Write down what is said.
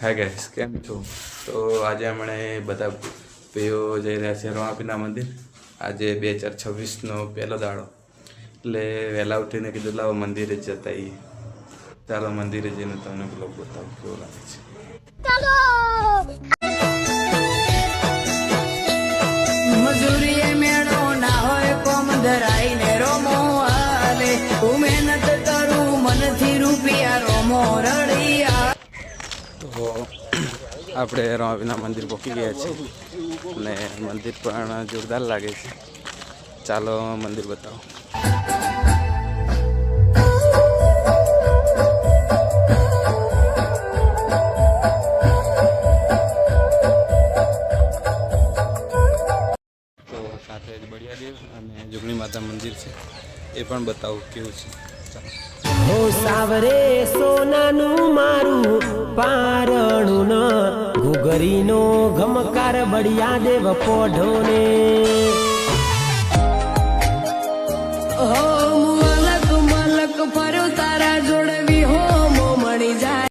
Hi guys, કેમ છો? તો આજે અમે બધા ભાઈઓ જઈ રહ્યા છે રમાપીરના મંદિર. આજે 2026નો પહેલો દાડો, એટલે વહેલા ઉઠીને કીધું લાવો મંદિરે જતા આવીએ. ચાલો મંદિરે જઈને તમને બ્લોગ બતાવું કેવો લાગે છે. મજૂરી મેળો ના હોય કોમ ધરાઈને રોમો આલે હું મહેનત કરું મનથી રૂપિયા રોમો રડિયા. તો આપણે રમાપીરના મંદિર પહોંચી ગયા છીએ અને મંદિર પણ જોરદાર લાગે છે. ચાલો મંદિર બતાવો. તો સાથે જ બળિયાદેવ અને જોગણી માતા મંદિર છે, એ પણ બતાવું કેવું છે. ચાલો. હો સાવરે સોનાનું મારું પારણું ન ઘુઘરીનો ઘમકાર બળિયા દેવ પોઢો ને